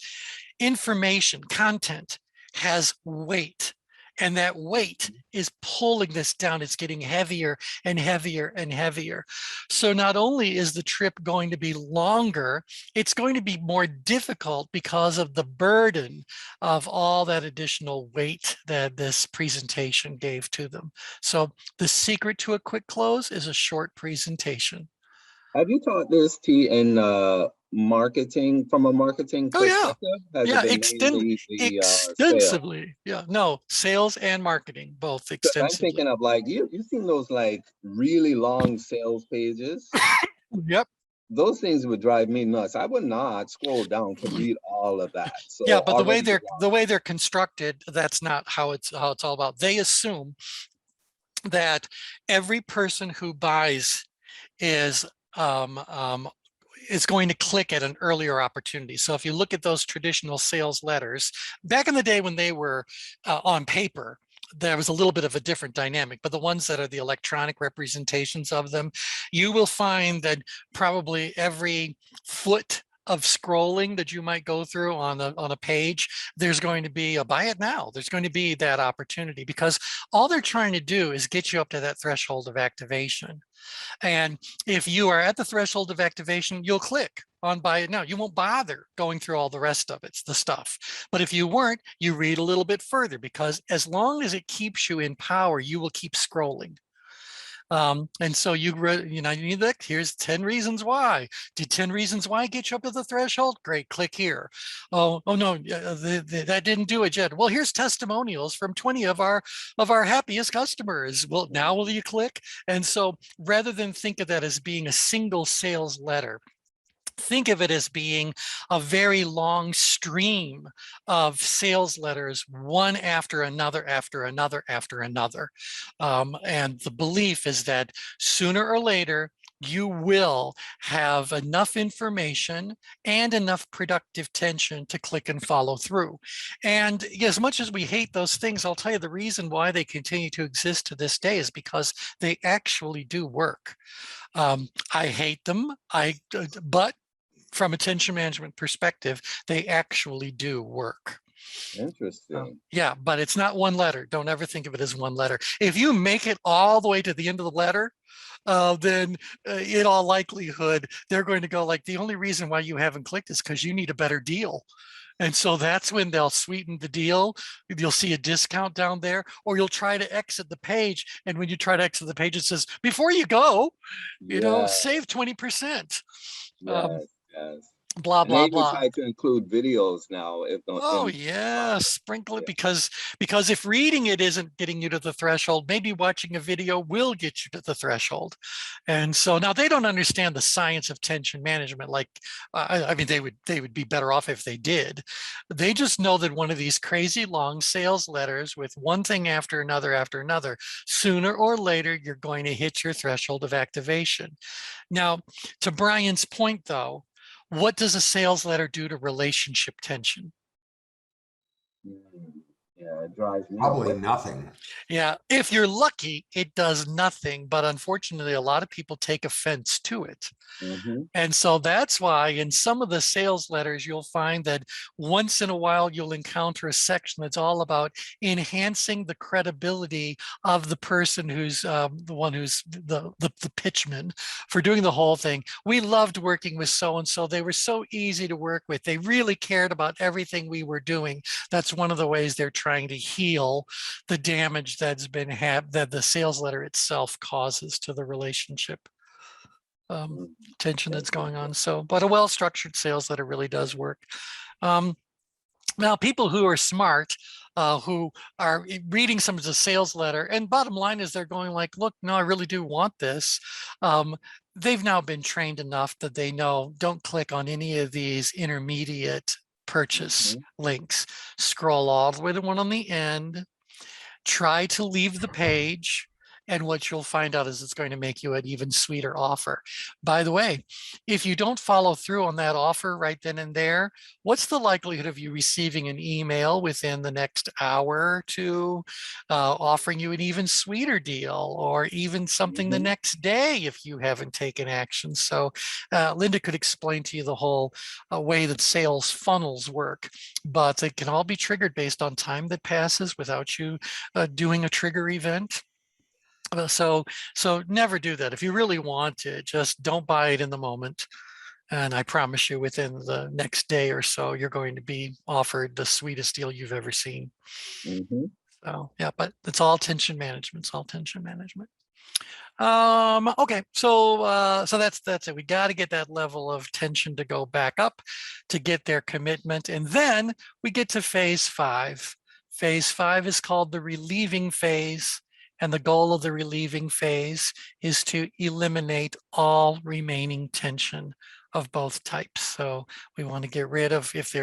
Information, content has weight. And that weight is pulling this down. It's getting heavier and heavier and heavier. So not only is the trip going to be longer, it's going to be more difficult because of the burden of all that additional weight that this presentation gave to them. So the secret to a quick close is a short presentation. Have you taught this, T, in marketing, from a marketing Oh, yeah. perspective? Has Yeah, it been mainly the sales? extensively. Yeah, no, sales and marketing, both Because I'm extensively. thinking of like, you've seen those like really long sales pages? Yep. Those things would drive me nuts. I would not scroll down to read all of that. So Yeah, but already the way they're constructed, that's not how it's all about. They assume that every person who buys is going to click at an earlier opportunity. So if you look at those traditional sales letters, back in the day when they were on paper, there was a little bit of a different dynamic, but the ones that are the electronic representations of them, you will find that probably every foot of scrolling that you might go through on a page, there's going to be a buy it now. There's going to be that opportunity, because all they're trying to do is get you up to that threshold of activation. And if you are at the threshold of activation, you'll click on buy it now. You won't bother going through all the rest of it, the stuff. But if you weren't, you read a little bit further, because as long as it keeps you in power, you will keep scrolling. And so you need that. Here's 10 reasons why. Did 10 reasons why get you up to the threshold? Great, click here. Oh no, that didn't do it yet. Well, here's testimonials from 20 of our happiest customers. Well, now will you click? And so rather than think of that as being a single sales letter, think of it as being a very long stream of sales letters, one after another, after another, after another. And the belief is that sooner or later, you will have enough information and enough productive tension to click and follow through. And as much as we hate those things, I'll tell you the reason why they continue to exist to this day is because they actually do work. I hate them, but from a tension management perspective, they actually do work. Interesting. Yeah, but it's not one letter. Don't ever think of it as one letter. If you make it all the way to the end of the letter, then in all likelihood, they're going to go like, the only reason why you haven't clicked is because you need a better deal. And so that's when they'll sweeten the deal. You'll see a discount down there, or you'll try to exit the page. And when you try to exit the page, it says, before you go, save 20%. Yes, yes. Blah, And they blah, even blah. try to include videos now. If not, Oh yeah, sprinkle it, because if reading it isn't getting you to the threshold, maybe watching a video will get you to the threshold. And so now they don't understand the science of tension management. Like, I mean, they would be better off if they did. They just know that one of these crazy long sales letters with one thing after another, sooner or later, you're going to hit your threshold of activation. Now, to Brian's point though, what does a sales letter do to relationship tension? Yeah, it drives me Probably away. nothing. Yeah, if you're lucky, it does nothing. But unfortunately, a lot of people take offense to it. Mhm. And so that's why in some of the sales letters, you'll find that once in a while, you'll encounter a section that's all about enhancing the credibility of the person who's the one who's the pitchman for doing the whole thing. We loved working with so-and-so. They were so easy to work with. They really cared about everything we were doing. That's one of the ways they're trying to heal the damage that's been that the sales letter itself causes to the relationship. Tension that's going on. So, but a well-structured sales letter really does work. Now, people who are smart, who are reading some of the sales letter, and bottom line is they're going like, look, no, I really do want this. They've now been trained enough that they know, don't click on any of these intermediate purchase links. Scroll all the way to one on the end. Try to leave the page. And what you'll find out is it's going to make you an even sweeter offer. By the way, if you don't follow through on that offer right then and there, what's the likelihood of you receiving an email within the next hour or two offering you an even sweeter deal, or even something the next day if you haven't taken action? So Linda could explain to you the whole way that sales funnels work, but it can all be triggered based on time that passes without you doing a trigger event. So never do that. If you really want it, just don't buy it in the moment. And I promise you within the next day or so, you're going to be offered the sweetest deal you've ever seen. So yeah, but it's all tension management. It's all tension management. Okay, so that's it. We got to get that level of tension to go back up to get their commitment. And then we get to phase 5. Phase 5 is called the relieving phase. And the goal of the relieving phase is to eliminate all remaining tension of both types. So we want to get rid of, if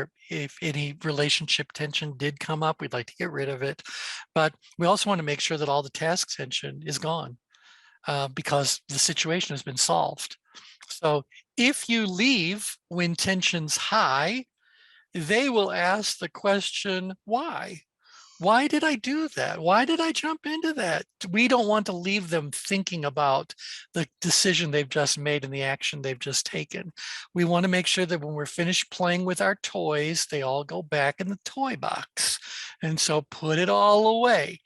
any relationship tension did come up, we'd like to get rid of it. But we also want to make sure that all the task tension is gone because the situation has been solved. So if you leave when tension's high, they will ask the question, why? Why did I do that? Why did I jump into that? We don't want to leave them thinking about the decision they've just made and the action they've just taken. We want to make sure that when we're finished playing with our toys, they all go back in the toy box. And so put it all away.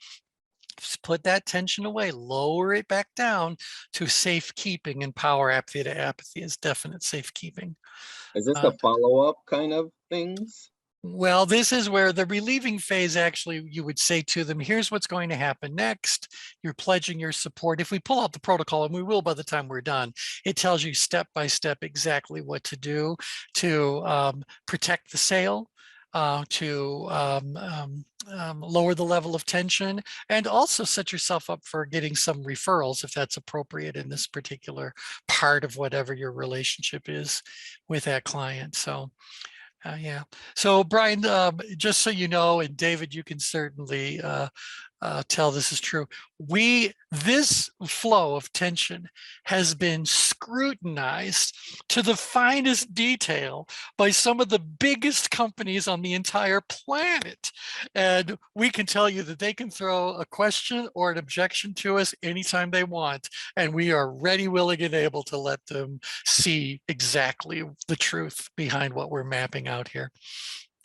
Just put that tension away, lower it back down to safekeeping, and power apathy to apathy is definite safekeeping. Is this a follow-up kind of things? Well, this is where the relieving phase, actually, you would say to them, here's what's going to happen next. You're pledging your support. If we pull out the protocol, and we will by the time we're done, it tells you step by step exactly what to do to protect the sale, to lower the level of tension, and also set yourself up for getting some referrals if that's appropriate in this particular part of whatever your relationship is with that client. So yeah. So Brian, just so you know, and David, you can certainly tell this is true. This flow of tension has been scrutinized to the finest detail by some of the biggest companies on the entire planet. And we can tell you that they can throw a question or an objection to us anytime they want. And we are ready, willing, and able to let them see exactly the truth behind what we're mapping out here.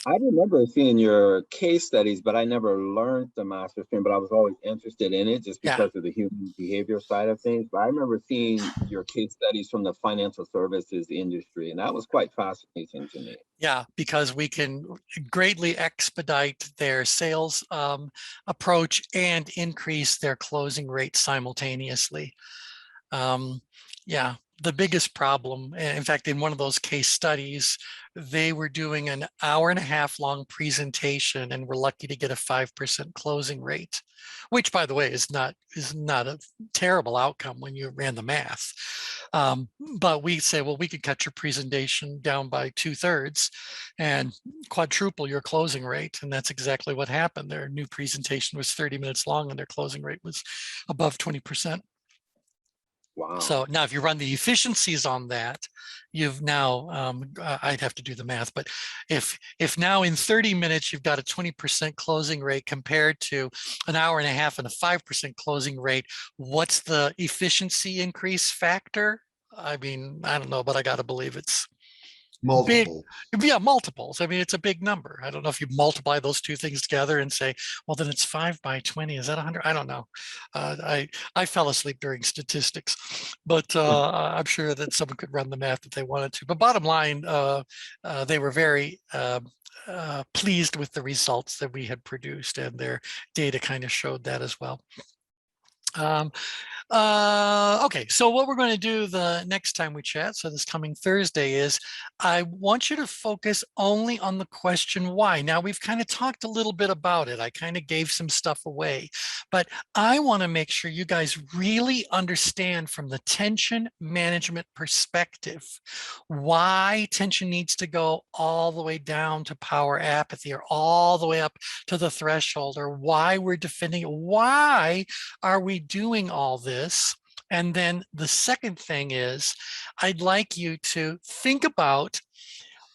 I remember seeing your case studies, but I never learned the MasterStream, but I was always interested in it just because of the human behavior side of things. But I remember seeing your case studies from the financial services industry, and that was quite fascinating to me. Yeah, because we can greatly expedite their sales approach and increase their closing rate simultaneously. Yeah, the biggest problem, in fact, in one of those case studies, they were doing an 1.5 hour long presentation and were lucky to get a 5% closing rate, which, by the way, is not a terrible outcome when you ran the math. But we say, well, we could cut your presentation down by 2/3 and quadruple your closing rate. And that's exactly what happened. Their new presentation was 30 minutes long and their closing rate was above 20%. Wow. So now if you run the efficiencies on that, you've now, I'd have to do the math, but if now in 30 minutes, you've got a 20% closing rate compared to an 1.5 hours and a 5% closing rate, what's the efficiency increase factor? I mean, I don't know, but I got to believe it's Multiple. big. Yeah, multiples. I mean, it's a big number. I don't know if you multiply those two things together and say, well, then it's 5 by 20. Is that 100? I don't know. I fell asleep during statistics, but I'm sure that someone could run the math if they wanted to. But bottom line, they were very pleased with the results that we had produced, and their data kind of showed that as well. Okay, so what we're going to do the next time we chat, so this coming Thursday, is I want you to focus only on the question why. Now, we've kind of talked a little bit about it. I kind of gave some stuff away, but I want to make sure you guys really understand from the tension management perspective why tension needs to go all the way down to power apathy, or all the way up to the threshold, or why we're defending it. Why are we doing all this? And then the second thing is, I'd like you to think about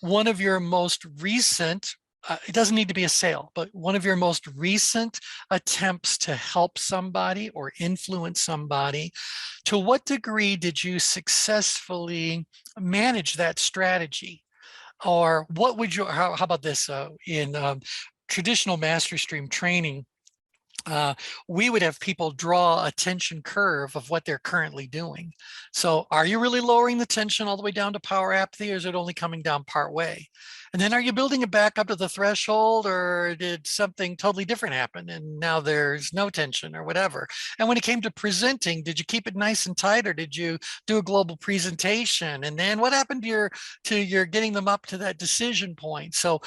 one of your most recent, it doesn't need to be a sale, but one of your most recent attempts to help somebody or influence somebody. To what degree did you successfully manage that strategy? Or what would you, how about this, in traditional MasterStream training, we would have people draw a tension curve of what they're currently doing. So are you really lowering the tension all the way down to power apathy, or is it only coming down part way? And then are you building it back up to the threshold, or did something totally different happen and now there's no tension or whatever? And when it came to presenting, did you keep it nice and tight, or did you do a global presentation? And then what happened to your getting them up to that decision point? So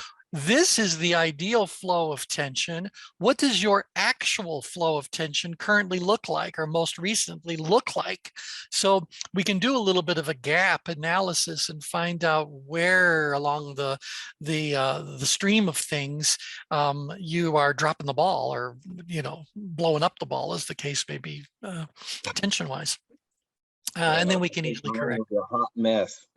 This is the ideal flow of tension. What does your actual flow of tension currently look like, or most recently look like? So we can do a little bit of a gap analysis and find out where along the stream of things you are dropping the ball, or blowing up the ball, as the case may be, tension wise. And then we can easily correct. A hot mess.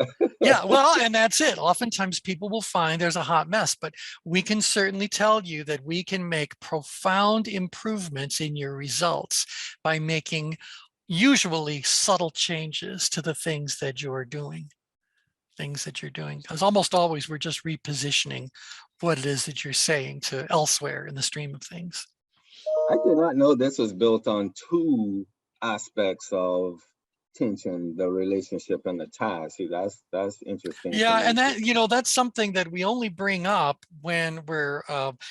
Yeah, well, and that's it. Oftentimes people will find there's a hot mess, but we can certainly tell you that we can make profound improvements in your results by making usually subtle changes to the things that you're doing. Because almost always we're just repositioning what it is that you're saying to elsewhere in the stream of things. I did not know this was built on two aspects of tension, the relationship and the task. See, that's interesting. Yeah, and that's something that we only bring up when we're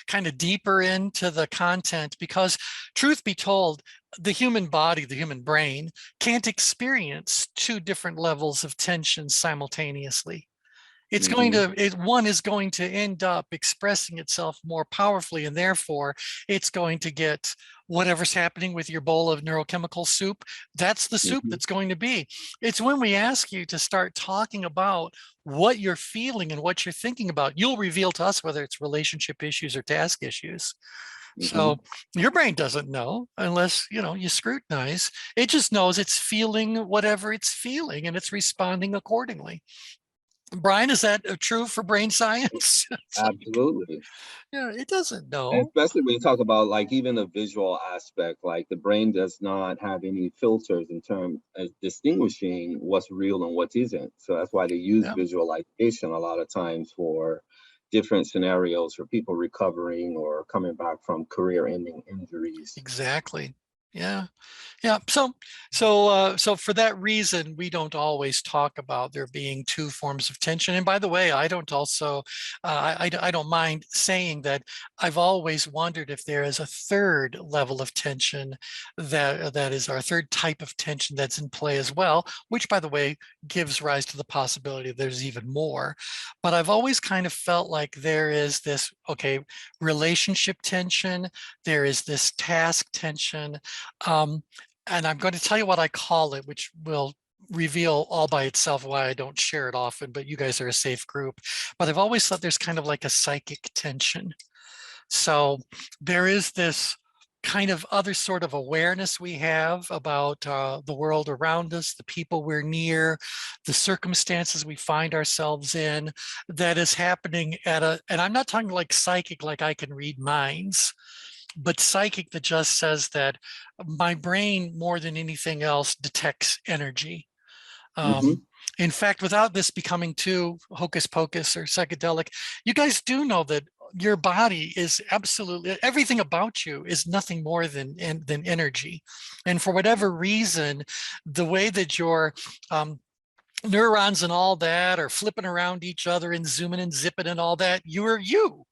kind of deeper into the content, because truth be told, the human body, the human brain, can't experience two different levels of tension simultaneously. It's going to, one is going to end up expressing itself more powerfully, and therefore it's going to get whatever's happening with your bowl of neurochemical soup. That's the soup that's going to be. It's when we ask you to start talking about what you're feeling and what you're thinking about, you'll reveal to us whether it's relationship issues or task issues. So your brain doesn't know unless, you scrutinize. It just knows it's feeling whatever it's feeling and it's responding accordingly. Brian, is that true for brain science? Absolutely. Yeah, it doesn't know. And especially when you talk about like even the visual aspect, like the brain does not have any filters in terms of distinguishing what's real and what isn't. So that's why they use visualization a lot of times for different scenarios for people recovering or coming back from career-ending injuries. Exactly. Yeah. Yeah. So for that reason, we don't always talk about there being two forms of tension. And by the way, I don't also, I don't mind saying that I've always wondered if there is a third level of tension that is our third type of tension that's in play as well, which by the way, gives rise to the possibility there's even more. But I've always kind of felt like there is this, relationship tension, there is this task tension. And I'm going to tell you what I call it, which will reveal all by itself why I don't share it often, but you guys are a safe group. But I've always thought there's kind of like a psychic tension. So there is this kind of other sort of awareness we have about the world around us, the people we're near, the circumstances we find ourselves in, that is happening and I'm not talking like psychic, like I can read minds, but psychic that just says that my brain, more than anything else, detects energy. In fact, without this becoming too hocus pocus or psychedelic, you guys do know that your body is absolutely, everything about you is nothing more than energy. And for whatever reason, the way that your neurons and all that are flipping around each other and zooming and zipping and all that, you're you.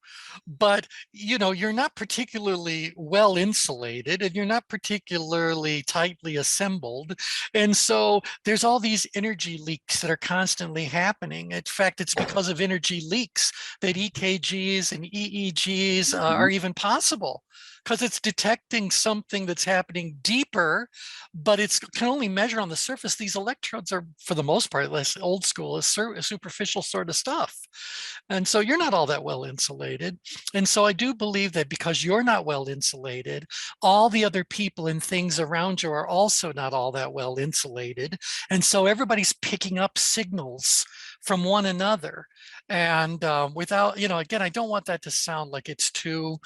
But you're not particularly well insulated and you're not particularly tightly assembled. And so there's all these energy leaks that are constantly happening. In fact, it's because of energy leaks that EKGs and EEGs are even possible, because it's detecting something that's happening deeper, but it can only measure on the surface. These electrodes are, for the most part, less old school, superficial sort of stuff. And so you're not all that well insulated. And so I do believe that because you're not well insulated, all the other people and things around you are also not all that well insulated. And so everybody's picking up signals from one another. And without, again, I don't want that to sound like it's too,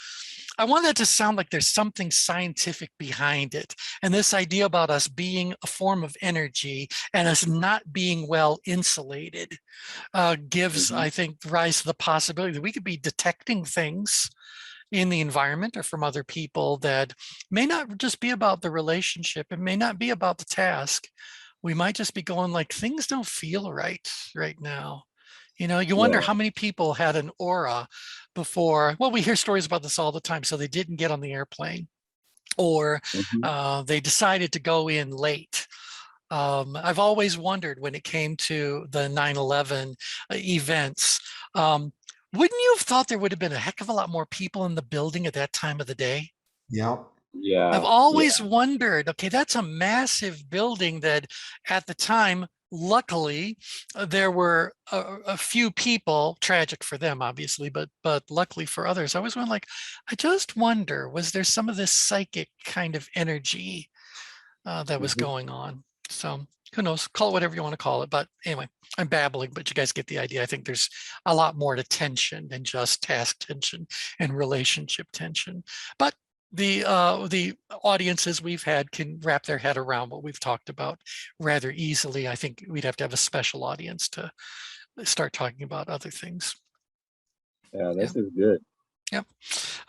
I want that to sound like there's something scientific behind it. And this idea about us being a form of energy and us not being well insulated gives, I think, rise to the possibility that we could be detecting things in the environment or from other people that may not just be about the relationship. It may not be about the task. We might just be going like, things don't feel right now. You wonder how many people had an aura before. Well, we hear stories about this all the time. So they didn't get on the airplane, or they decided to go in late. I've always wondered when it came to the 9/11 events, Wouldn't you have thought there would have been a heck of a lot more people in the building at that time of the day? Yeah. I've always wondered, okay, that's a massive building that at the time, luckily, there were a few people, tragic for them, obviously, but luckily for others. I always went like, I just wonder, was there some of this psychic kind of energy that was going on? So who knows, call it whatever you want to call it. But anyway, I'm babbling, but you guys get the idea. I think there's a lot more to tension than just task tension and relationship tension. But the audiences we've had can wrap their head around what we've talked about rather easily. I think we'd have to have a special audience to start talking about other things. Yeah, this is good. Yep.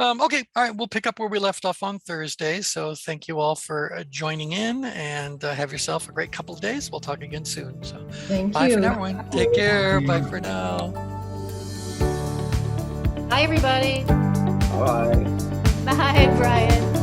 Okay. All right. We'll pick up where we left off on Thursday. So thank you all for joining in, and have yourself a great couple of days. We'll talk again soon. So Thank bye you. for now, everyone. Take care. Bye for now. Bye, everybody. All right. Bye, Brian.